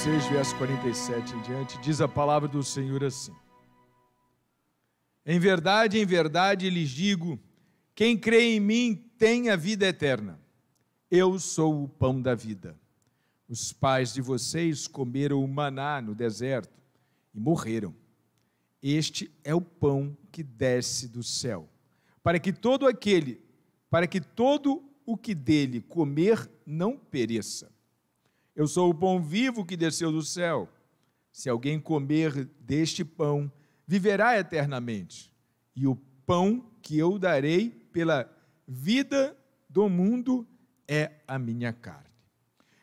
6, verso 47 em diante, diz a palavra do Senhor assim: em verdade, lhes digo, quem crê em mim tem a vida eterna. Eu sou o pão da vida. Os pais de vocês comeram o maná no deserto e morreram. Este é o pão que desce do céu, para que todo o que dele comer não pereça. Eu sou o pão vivo que desceu do céu. Se alguém comer deste pão, viverá eternamente. E o pão que eu darei pela vida do mundo é a minha carne.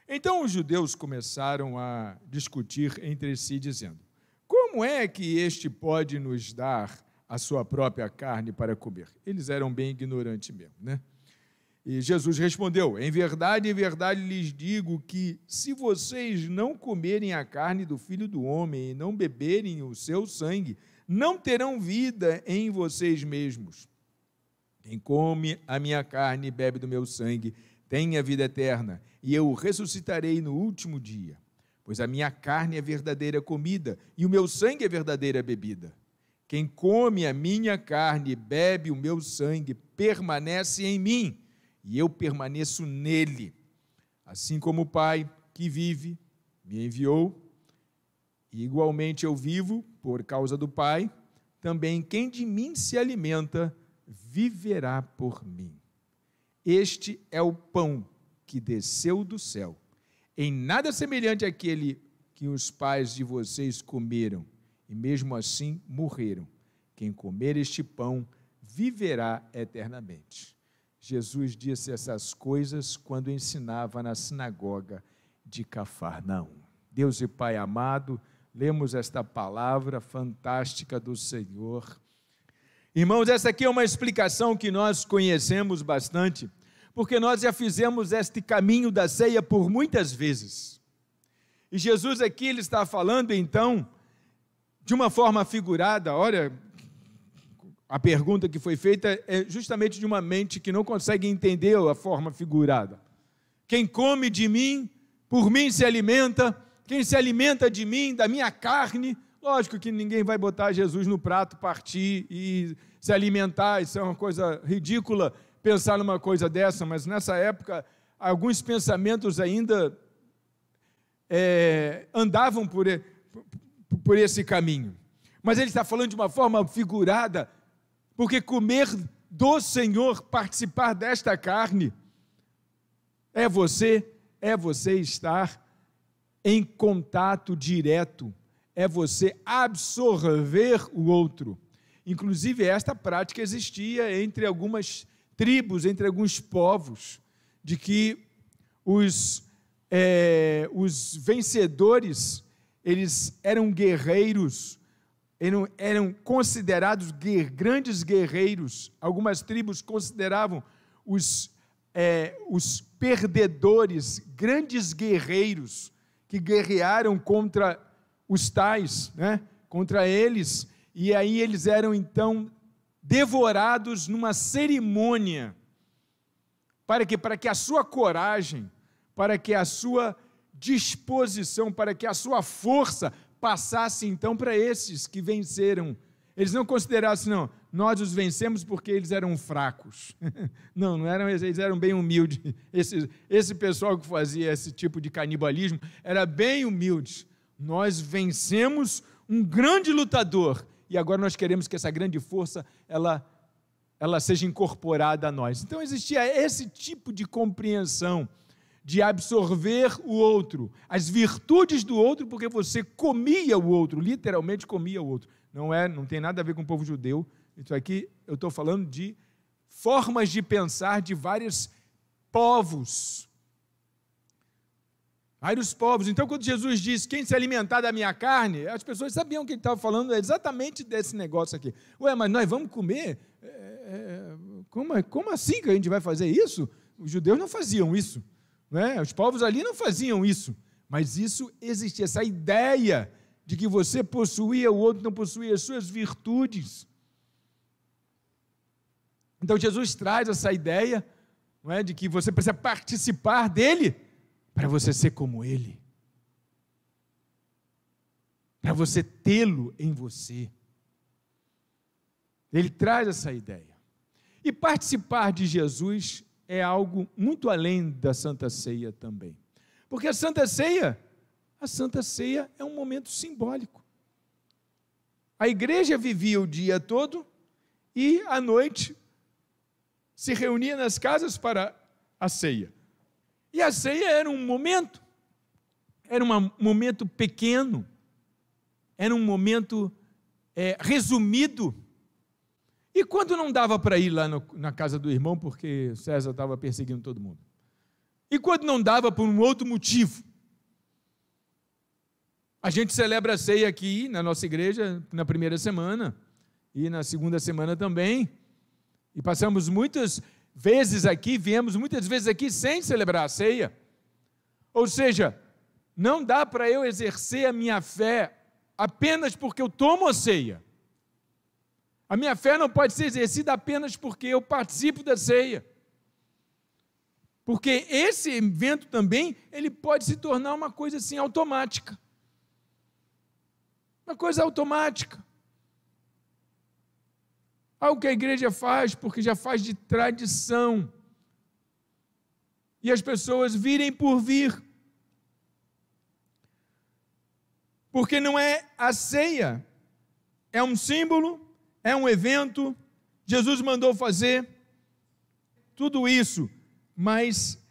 Então os judeus começaram a discutir entre si, dizendo: como é que este pode nos dar a sua própria carne para comer? Eles eram bem ignorantes mesmo, né? E Jesus respondeu: em verdade, lhes digo que se vocês não comerem a carne do Filho do Homem e não beberem o seu sangue, não terão vida em vocês mesmos. Quem come a minha carne e bebe do meu sangue tem a vida eterna, e eu o ressuscitarei no último dia. Pois a minha carne é verdadeira comida, e o meu sangue é verdadeira bebida. Quem come a minha carne e bebe o meu sangue permanece em mim, e eu permaneço nele. Assim como o Pai que vive me enviou, e igualmente eu vivo por causa do Pai, também quem de mim se alimenta viverá por mim. Este é o pão que desceu do céu, em nada semelhante àquele que os pais de vocês comeram, e mesmo assim morreram. Quem comer este pão viverá eternamente. Jesus disse essas coisas quando ensinava na sinagoga de Cafarnaum. Deus e Pai amado, lemos esta palavra fantástica do Senhor. Irmãos, essa aqui é uma explicação que nós conhecemos bastante, porque nós já fizemos este caminho da ceia por muitas vezes. E Jesus aqui, ele está falando então, de uma forma figurada. Olha, a pergunta que foi feita é justamente de uma mente que não consegue entender a forma figurada. Quem come de mim, por mim se alimenta, quem se alimenta de mim, da minha carne. Lógico que ninguém vai botar Jesus no prato, partir e se alimentar, isso é uma coisa ridícula, pensar numa coisa dessa, mas nessa época, alguns pensamentos ainda andavam por esse caminho. Mas ele está falando de uma forma figurada, porque comer do Senhor, participar desta carne, é você estar em contato direto, é você absorver o outro. Inclusive, esta prática existia entre algumas tribos, entre alguns povos, de que os vencedores, eles eram guerreiros, eram considerados grandes guerreiros. Algumas tribos consideravam os perdedores grandes guerreiros, que guerrearam contra os tais, né? Contra eles, e aí eles eram então devorados numa cerimônia, para que a sua coragem, para que a sua disposição, para que a sua força passasse então para esses que venceram. Eles não considerassem, não, nós os vencemos porque eles eram fracos. Não eram, eles eram bem humildes. Esse pessoal que fazia esse tipo de canibalismo era bem humilde. Nós vencemos um grande lutador e agora nós queremos que essa grande força ela seja incorporada a nós. Então existia esse tipo de compreensão, de absorver o outro, as virtudes do outro, porque você comia o outro, literalmente comia o outro. Não tem nada a ver com o povo judeu. Isso aqui eu estou falando de formas de pensar de vários povos. Vários povos. Então, quando Jesus diz, quem se alimentar da minha carne, as pessoas sabiam que ele estava falando exatamente desse negócio aqui. Ué, mas nós vamos comer? Como assim que a gente vai fazer isso? Os judeus não faziam isso, né? Os povos ali não faziam isso, mas isso existia, essa ideia de que você possuía, o outro não possuía as suas virtudes. Então Jesus traz essa ideia, não é, de que você precisa participar dele para você ser como ele. para você tê-lo em você. Ele traz essa ideia. E participar de Jesus é algo muito além da Santa Ceia também. Porque a Santa Ceia é um momento simbólico. A igreja vivia o dia todo e à noite se reunia nas casas para a ceia. E a ceia era um momento pequeno, era um momento resumido. E quando não dava para ir lá na casa do irmão, porque César estava perseguindo todo mundo? E quando não dava por um outro motivo? A gente celebra a ceia aqui na nossa igreja na primeira semana e na segunda semana também. E passamos muitas vezes aqui, viemos muitas vezes aqui sem celebrar a ceia. Ou seja, não dá para eu exercer a minha fé apenas porque eu tomo a ceia. A minha fé não pode ser exercida apenas porque eu participo da ceia. Porque esse evento também, ele pode se tornar uma coisa assim automática. Uma coisa automática. Algo que a igreja faz, porque já faz de tradição. E as pessoas virem por vir. Porque não é a ceia, é um símbolo, é um evento, Jesus mandou fazer tudo isso, mas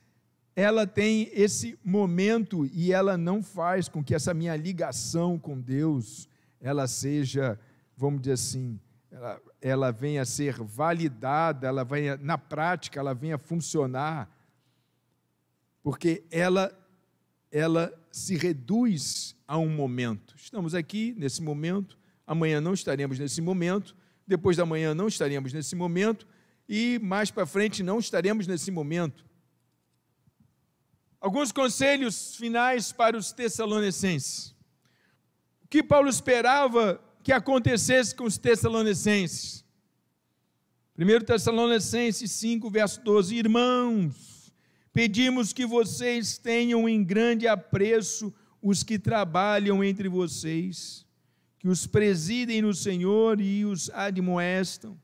ela tem esse momento e ela não faz com que essa minha ligação com Deus, ela seja, vamos dizer assim, ela venha a ser validada, ela venha, na prática, ela venha a funcionar, porque ela se reduz a um momento. Estamos aqui nesse momento, amanhã não estaremos nesse momento, depois da manhã não estaremos nesse momento, e mais para frente não estaremos nesse momento. Alguns conselhos finais para os Tessalonicenses. O que Paulo esperava que acontecesse com os Tessalonicenses? 1 Tessalonicenses 5, verso 12. Irmãos, pedimos que vocês tenham em grande apreço os que trabalham entre vocês, que os presidem no Senhor e os admoestam.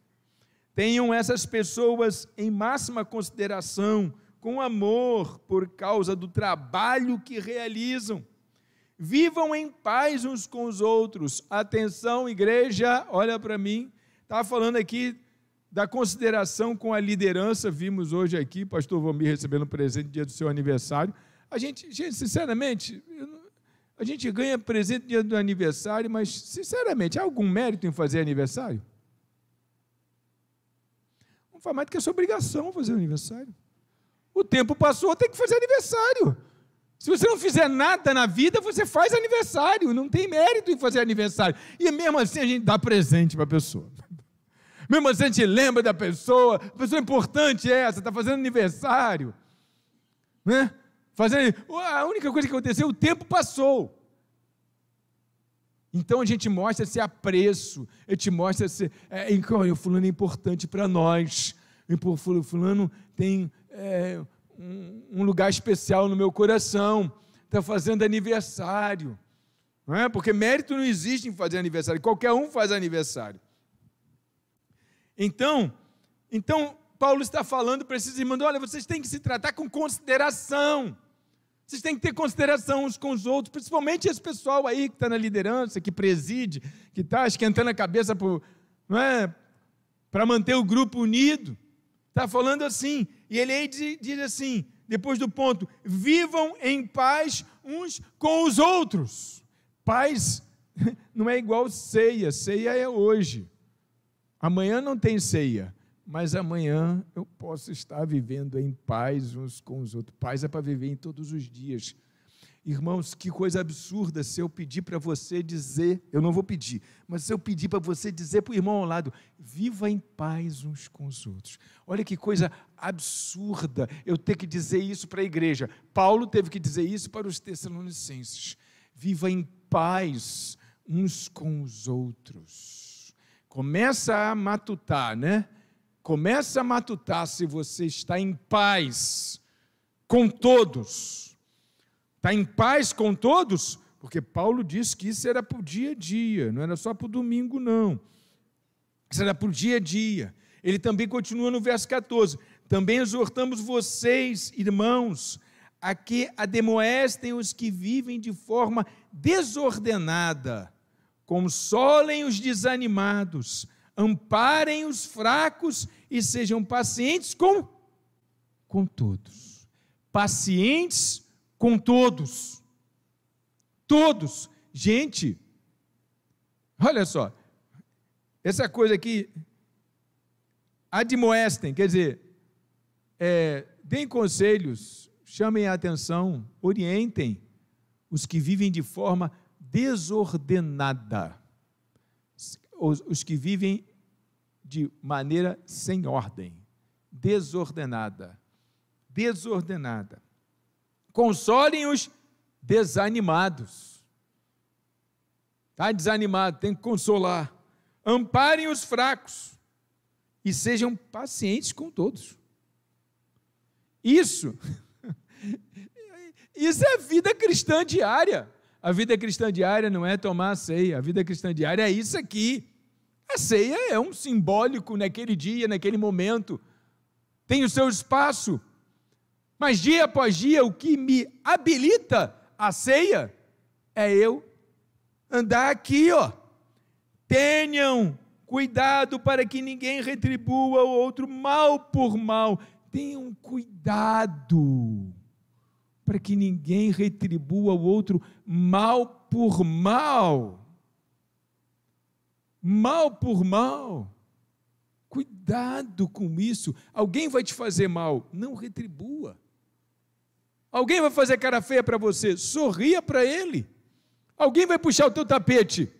Tenham essas pessoas em máxima consideração, com amor, por causa do trabalho que realizam. Vivam em paz uns com os outros. Atenção, igreja, olha para mim. Estava falando aqui da consideração com a liderança. Vimos hoje aqui, pastor Vomir recebendo um presente no dia do seu aniversário. A gente, sinceramente, a gente ganha presente no dia do aniversário, mas, sinceramente, há algum mérito em fazer aniversário? Não faz mais do que a sua obrigação fazer aniversário. O tempo passou, tem que fazer aniversário. Se você não fizer nada na vida, você faz aniversário. Não tem mérito em fazer aniversário. E mesmo assim a gente dá presente para a pessoa. Mesmo assim a gente lembra da pessoa. A pessoa importante é essa, está fazendo aniversário. Né? A única coisa que aconteceu, o tempo passou. Então a gente mostra esse apreço, a gente mostra o fulano é importante para nós, o fulano tem um lugar especial no meu coração, está fazendo aniversário, não é? Porque mérito não existe em fazer aniversário, qualquer um faz aniversário. Então Paulo está falando para esses irmãos, olha, vocês têm que se tratar com consideração, vocês têm que ter consideração uns com os outros, principalmente esse pessoal aí que está na liderança, que preside, que está esquentando a cabeça para manter o grupo unido. Está falando assim, e ele aí diz assim, depois do ponto, vivam em paz uns com os outros. Paz não é igual ceia, ceia é hoje. Amanhã não tem ceia, mas amanhã eu posso estar vivendo em paz uns com os outros. Paz é para viver em todos os dias. Irmãos, que coisa absurda se eu pedir para você dizer, eu não vou pedir, mas se eu pedir para você dizer para o irmão ao lado, viva em paz uns com os outros. Olha que coisa absurda eu ter que dizer isso para a igreja. Paulo teve que dizer isso para os Tessalonicenses. Viva em paz uns com os outros. Começa a matutar, né? Começa a matutar se você está em paz com todos. Está em paz com todos? porque Paulo disse que isso era para o dia a dia, não era só para o domingo, não. Isso era para o dia a dia. Ele também continua no verso 14. Também exortamos vocês, irmãos, a que admoestem os que vivem de forma desordenada, consolem os desanimados, amparem os fracos e sejam pacientes com todos. Pacientes com todos. Todos. Gente, olha só, essa coisa aqui, admoestem, quer dizer, deem conselhos, chamem a atenção, orientem os que vivem de forma desordenada, os que vivem de maneira sem ordem, desordenada. Consolem os desanimados. Está desanimado, tem que consolar. Amparem os fracos e sejam pacientes com todos. Isso é a vida cristã diária. A vida cristã diária não é tomar a ceia, a vida cristã diária é isso aqui. A ceia é um simbólico naquele dia, naquele momento, tem o seu espaço, mas dia após dia o que me habilita a ceia é eu andar aqui, ó. Tenham cuidado para que ninguém retribua o outro mal por mal. Tenham cuidado para que ninguém retribua o outro mal por mal. Mal por mal. Cuidado com isso. Alguém vai te fazer mal, não retribua. Alguém vai fazer cara feia para você, sorria para ele. Alguém vai puxar o teu tapete.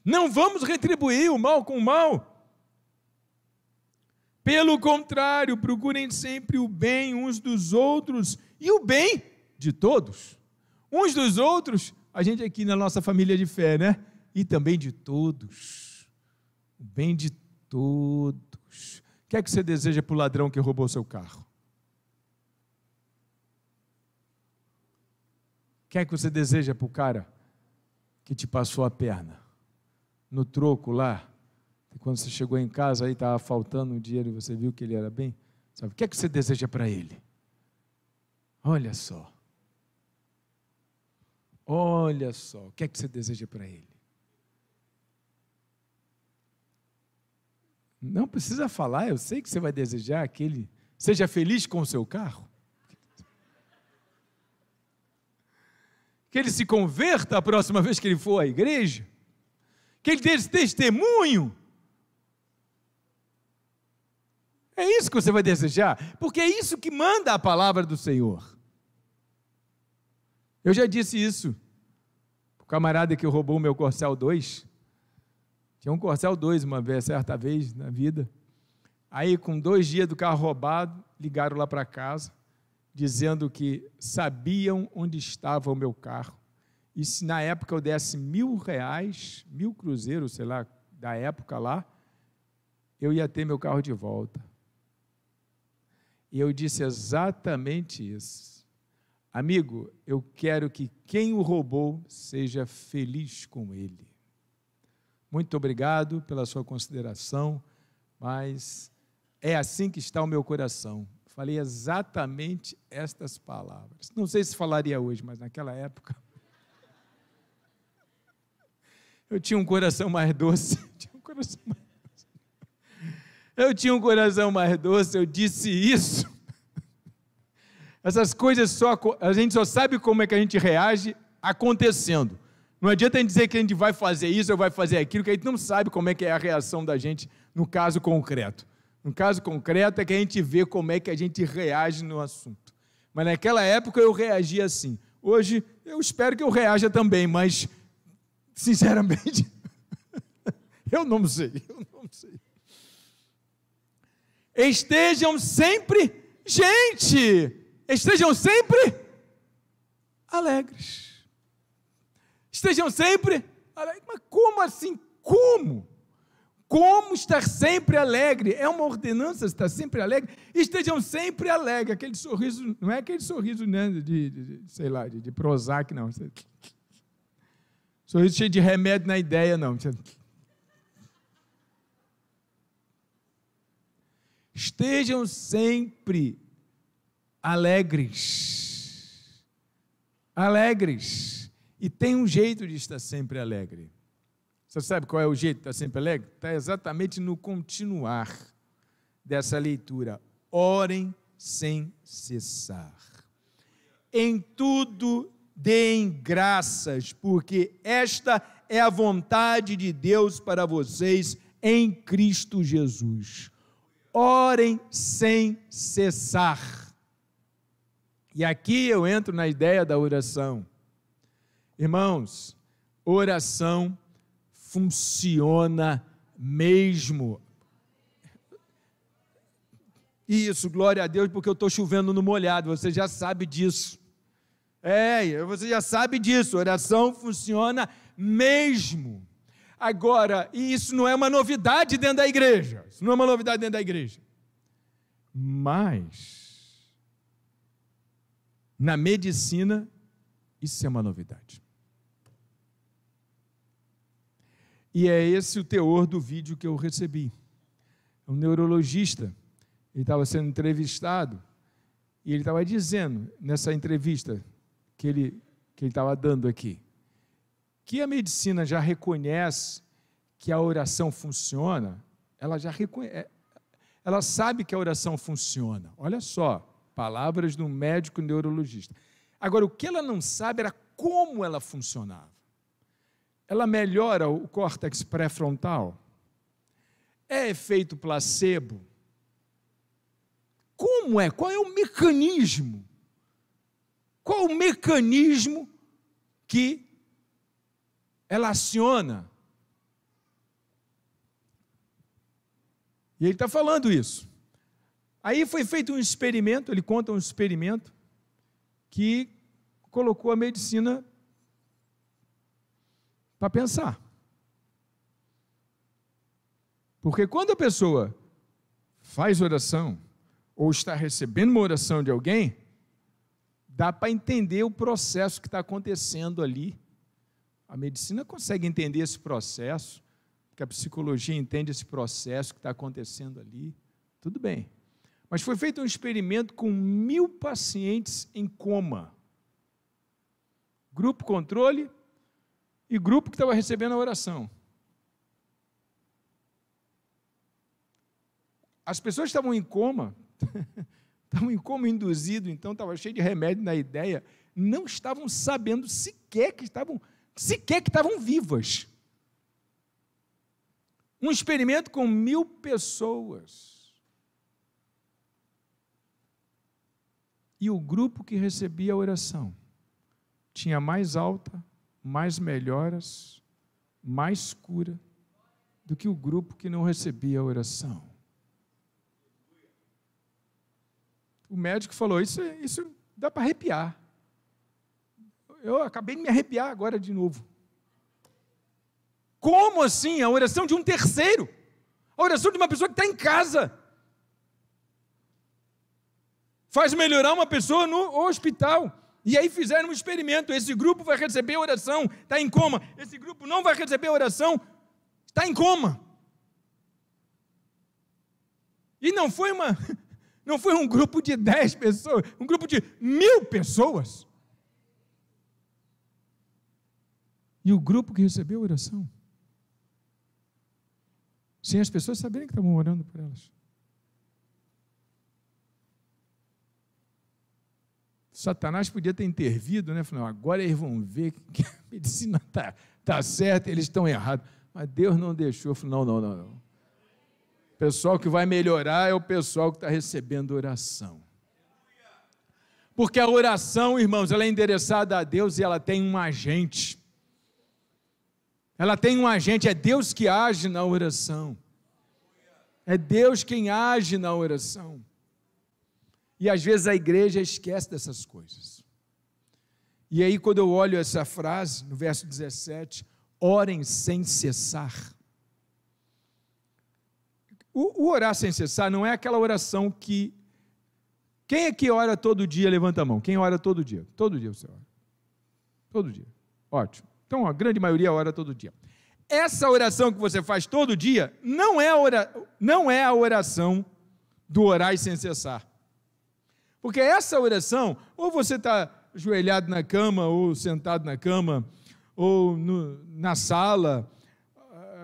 Não vamos retribuir o mal com o mal. Pelo contrário, procurem sempre o bem uns dos outros e o bem de todos. Uns dos outros, a gente aqui na nossa família de fé, né? E também de todos. O bem de todos. O que é que você deseja para o ladrão que roubou seu carro? O que é que você deseja para o cara que te passou a perna? No troco lá, quando você chegou em casa, aí estava faltando um dinheiro e você viu que ele era bem, sabe? O que é que você deseja para ele? Olha só. Olha só, o que é que você deseja para ele? Não precisa falar, eu sei que você vai desejar que ele seja feliz com o seu carro. Que ele se converta a próxima vez que ele for à igreja. Que ele dê esse testemunho. É isso que você vai desejar, porque é isso que manda a palavra do Senhor. Eu já disse isso para o camarada que roubou o meu Corcel 2. Tinha um Corcel 2 uma vez, certa vez na vida. Aí, com 2 dias do carro roubado, ligaram lá para casa, dizendo que sabiam onde estava o meu carro. E se na época eu desse R$1.000, 1.000 cruzeiros, sei lá, da época lá, eu ia ter meu carro de volta. E eu disse exatamente isso. Amigo, eu quero que quem o roubou seja feliz com ele. Muito obrigado pela sua consideração, mas é assim que está o meu coração. Falei exatamente estas palavras. Não sei se falaria hoje, mas naquela época eu tinha um coração mais doce. Eu tinha um coração mais doce, eu disse isso. Essas coisas a gente só sabe como é que a gente reage acontecendo. Não adianta a gente dizer que a gente vai fazer isso ou vai fazer aquilo, que a gente não sabe como é que é a reação da gente no caso concreto. No caso concreto é que a gente vê como é que a gente reage no assunto. Mas naquela época eu reagia assim. Hoje eu espero que eu reaja também, mas sinceramente eu não sei. Estejam sempre alegres. Estejam sempre alegres. Mas como assim? Como estar sempre alegre? É uma ordenança estar sempre alegre. Estejam sempre alegres. Aquele sorriso, não é aquele sorriso, né, sei lá, de Prozac, não. Sorriso cheio de remédio na ideia, não. Estejam sempre alegres. Alegres. E tem um jeito de estar sempre alegre. Você sabe qual é o jeito de estar sempre alegre? Está exatamente no continuar dessa leitura. Orem sem cessar. Em tudo deem graças, porque esta é a vontade de Deus para vocês em Cristo Jesus. Orem sem cessar. E aqui eu entro na ideia da oração. Irmãos, oração funciona mesmo. Isso, glória a Deus, porque eu estou chovendo no molhado, você já sabe disso. Você já sabe disso, oração funciona mesmo. Agora, e isso não é uma novidade dentro da igreja, isso não é uma novidade dentro da igreja. Mas, na medicina, isso é uma novidade. E é esse o teor do vídeo que eu recebi. Um neurologista, ele estava sendo entrevistado, e ele estava dizendo, nessa entrevista que ele estava dando aqui, que a medicina já reconhece que a oração funciona, ela sabe que a oração funciona. Olha só, palavras de um médico neurologista. Agora, o que ela não sabe era como ela funcionava. Ela melhora o córtex pré-frontal? É efeito placebo? Como é? Qual é o mecanismo? Qual o mecanismo que ela aciona? E ele está falando isso. Aí foi feito um experimento, ele conta um experimento que colocou a medicina para pensar. Porque quando a pessoa faz oração, ou está recebendo uma oração de alguém, dá para entender o processo que está acontecendo ali. A medicina consegue entender esse processo, porque a psicologia entende esse processo que está acontecendo ali. Tudo bem. Mas foi feito um experimento com 1000 pacientes em coma. Grupo controle e grupo que estava recebendo a oração. As pessoas estavam em coma, estavam em coma induzido, então estava cheio de remédio na ideia, não estavam sabendo sequer que estavam vivas. Um experimento com 1000 pessoas. E o grupo que recebia a oração tinha mais alta, mais melhoras, mais cura do que o grupo que não recebia a oração. O médico falou, isso dá para arrepiar. Eu acabei de me arrepiar agora de novo. Como assim? A oração de um terceiro? A oração de uma pessoa que está em casa. Faz melhorar uma pessoa no hospital. E aí fizeram um experimento, esse grupo vai receber oração, está em coma. Esse grupo não vai receber oração, está em coma. E não foi um grupo de 10 pessoas, um grupo de 1000 pessoas. E o grupo que recebeu oração, sem as pessoas saberem que estavam orando por elas. Satanás podia ter intervido, né? Falando, agora eles vão ver que a medicina está certa, eles estão errados. Mas Deus não deixou. Falou, não. O pessoal que vai melhorar é o pessoal que está recebendo oração. Porque a oração, irmãos, ela é endereçada a Deus e ela tem um agente. Ela tem um agente, é Deus que age na oração. É Deus quem age na oração. E às vezes a igreja esquece dessas coisas. E aí quando eu olho essa frase, no verso 17, orem sem cessar. o orar sem cessar não é aquela oração que... Quem é que ora todo dia? Levanta a mão. Quem ora todo dia? Todo dia você ora. Todo dia. Ótimo. Então, a grande maioria ora todo dia. Essa oração que você faz todo dia não é a oração do orar sem cessar. Porque essa oração, ou você está ajoelhado na cama, ou sentado na cama, ou na sala,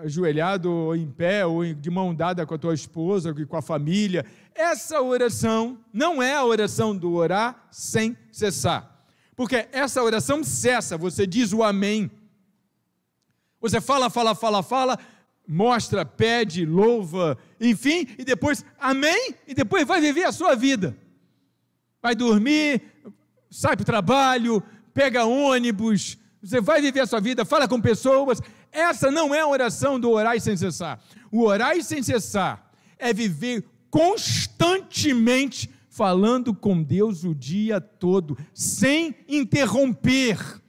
ajoelhado, ou em pé, ou de mão dada com a tua esposa, ou com a família. Essa oração não é a oração do orar sem cessar. Porque essa oração cessa, você diz o amém. Você fala, mostra, pede, louva, enfim, e depois, amém, e depois vai viver a sua vida. Vai dormir, sai para o trabalho, pega ônibus, você vai viver a sua vida, fala com pessoas. Essa não é a oração do orar sem cessar. O orar sem cessar é viver constantemente falando com Deus o dia todo, sem interromper.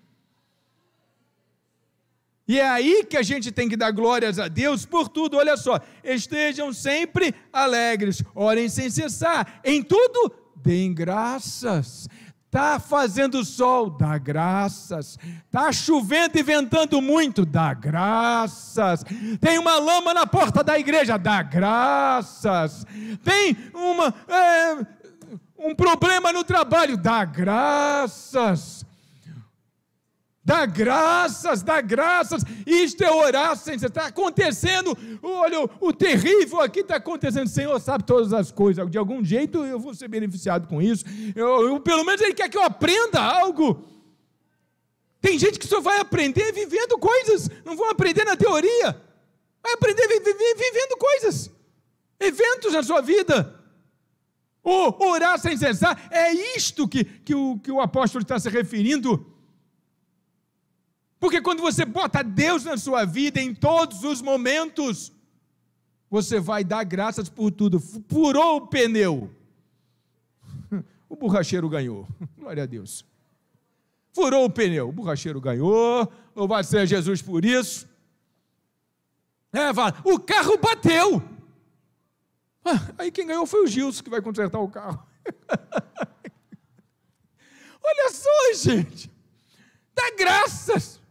E é aí que a gente tem que dar glórias a Deus por tudo. Olha só, estejam sempre alegres, orem sem cessar, em tudo deem graças. Está fazendo sol, dá graças. Está chovendo e ventando muito, dá graças. Tem uma lama na porta da igreja, dá graças. Tem um problema no trabalho, dá graças. Dá graças, dá graças. Isto é orar sem cessar. Está acontecendo, olha, o terrível aqui está acontecendo. O Senhor sabe todas as coisas. De algum jeito eu vou ser beneficiado com isso. Pelo menos Ele quer que eu aprenda algo. Tem gente que só vai aprender vivendo coisas. Não vão aprender na teoria. Vai aprender vivendo coisas. Eventos na sua vida. Orar sem cessar. É isto que o apóstolo está se referindo. Porque quando você bota Deus na sua vida, em todos os momentos, você vai dar graças por tudo. Furou o pneu, o borracheiro ganhou, glória a Deus. Furou o pneu, o borracheiro ganhou, louvado seja Jesus por isso. O carro bateu, aí quem ganhou foi o Gilson, que vai consertar o carro. Olha só, gente, dá graças.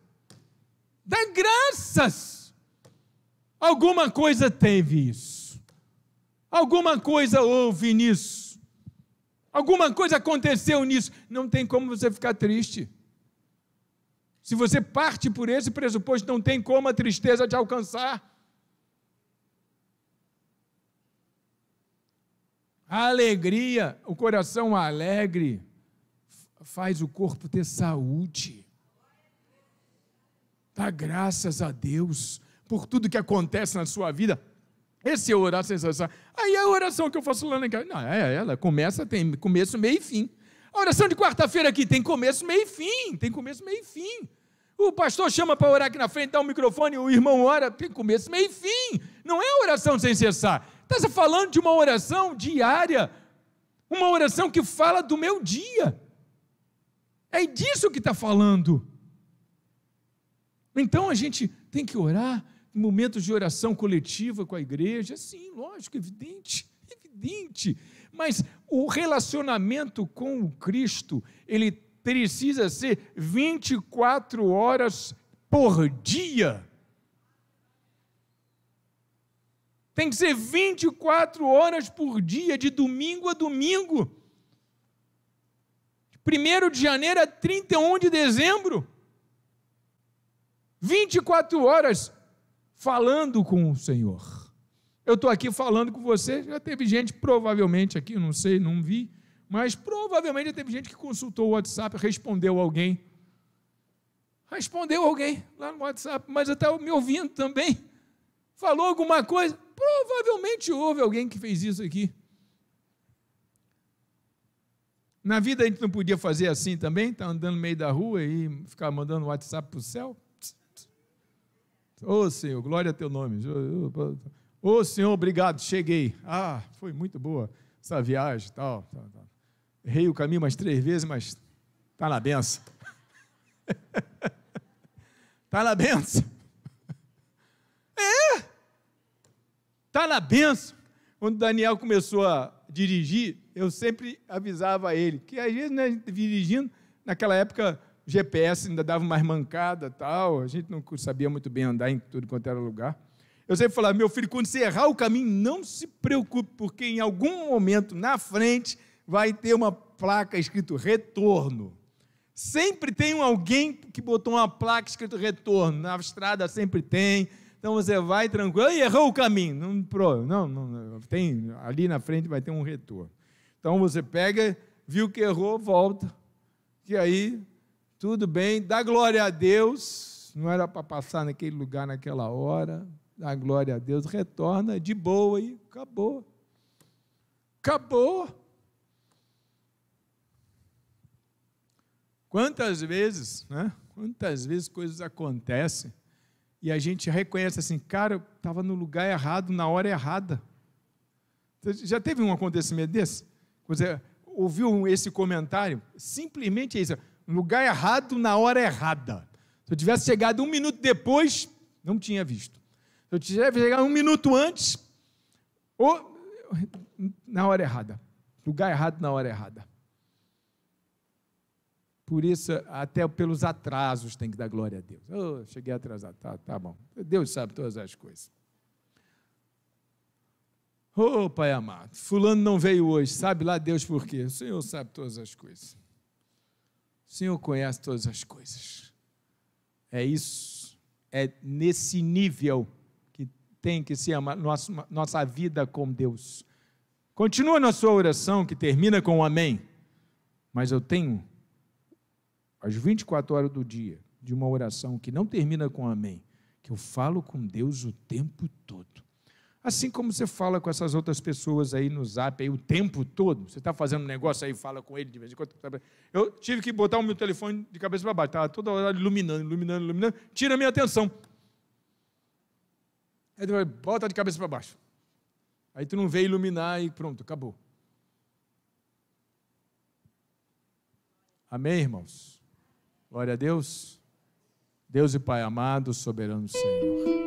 Dá graças. Alguma coisa teve isso. Alguma coisa houve nisso. Alguma coisa aconteceu nisso. Não tem como você ficar triste. Se você parte por esse pressuposto, não tem como a tristeza te alcançar. A alegria, o coração alegre, faz o corpo ter saúde. Dá graças a Deus por tudo que acontece na sua vida. Esse é orar sem cessar. Aí é a oração que eu faço lá na casa. Não, ela começa, tem começo, meio e fim. A oração de quarta-feira aqui tem começo, meio e fim. Tem começo, meio e fim. O pastor chama para orar aqui na frente, dá um microfone, o irmão ora, tem começo, meio e fim. Não é oração sem cessar. Está falando de uma oração diária. Uma oração que fala do meu dia. É disso que está falando. Então a gente tem que orar em momentos de oração coletiva com a igreja, sim, lógico, evidente, mas o relacionamento com o Cristo, ele precisa ser 24 horas por dia, tem que ser 24 horas por dia, de domingo a domingo, 1º de janeiro a 31 de dezembro, 24 horas falando com o Senhor. Eu estou aqui falando com você, já teve gente, provavelmente aqui, não sei, não vi, mas provavelmente já teve gente que consultou o WhatsApp, respondeu alguém lá no WhatsApp, mas até me ouvindo também, falou alguma coisa, provavelmente houve alguém que fez isso aqui. Na vida a gente não podia fazer assim também, estar andando no meio da rua e ficar mandando WhatsApp para o céu? Ô Senhor, glória a teu nome. Ô Senhor, obrigado, cheguei. Foi muito boa essa viagem, tal. Errei o caminho umas 3 vezes, mas está na benção. Está na benção. Está na benção. Quando o Daniel começou a dirigir, eu sempre avisava ele, que às vezes, né, dirigindo, naquela época, o GPS ainda dava mais mancada, tal, a gente não sabia muito bem andar em tudo quanto era lugar. Eu sempre falava, meu filho, quando você errar o caminho, não se preocupe, porque em algum momento, na frente, vai ter uma placa escrito retorno. Sempre tem alguém que botou uma placa escrito retorno, na estrada sempre tem. Então você vai tranquilo, e errou o caminho. Não, tem, ali na frente vai ter um retorno. Então você pega, viu que errou, volta. E aí, tudo bem, dá glória a Deus. Não era para passar naquele lugar naquela hora. Dá glória a Deus, retorna de boa e acabou. Acabou. Quantas vezes coisas acontecem e a gente reconhece assim, cara, eu estava no lugar errado, na hora errada. Você já teve um acontecimento desse? Você ouviu esse comentário? Simplesmente isso, no lugar errado, na hora errada. Se eu tivesse chegado 1 minuto depois, não tinha visto. Se eu tivesse chegado 1 minuto antes, ou na hora errada. Lugar errado, na hora errada. Por isso, até pelos atrasos tem que dar glória a Deus. Oh, cheguei atrasado, tá bom. Deus sabe todas as coisas. Oh, Pai amado, fulano não veio hoje, sabe lá Deus por quê? O Senhor sabe todas as coisas. O Senhor conhece todas as coisas. É isso, é nesse nível que tem que ser a nossa vida com Deus. Continua na sua oração, que termina com um amém, mas eu tenho às 24 horas do dia, de uma oração que não termina com amém, que eu falo com Deus o tempo todo. Assim como você fala com essas outras pessoas aí no Zap, aí o tempo todo, você está fazendo um negócio aí, fala com ele de vez em quando. Eu tive que botar o meu telefone de cabeça para baixo, estava toda hora iluminando, tira a minha atenção. Aí tu vai, bota de cabeça para baixo. Aí tu não vê iluminar e pronto, acabou. Amém, irmãos? Glória a Deus. Deus e Pai amado, soberano Senhor.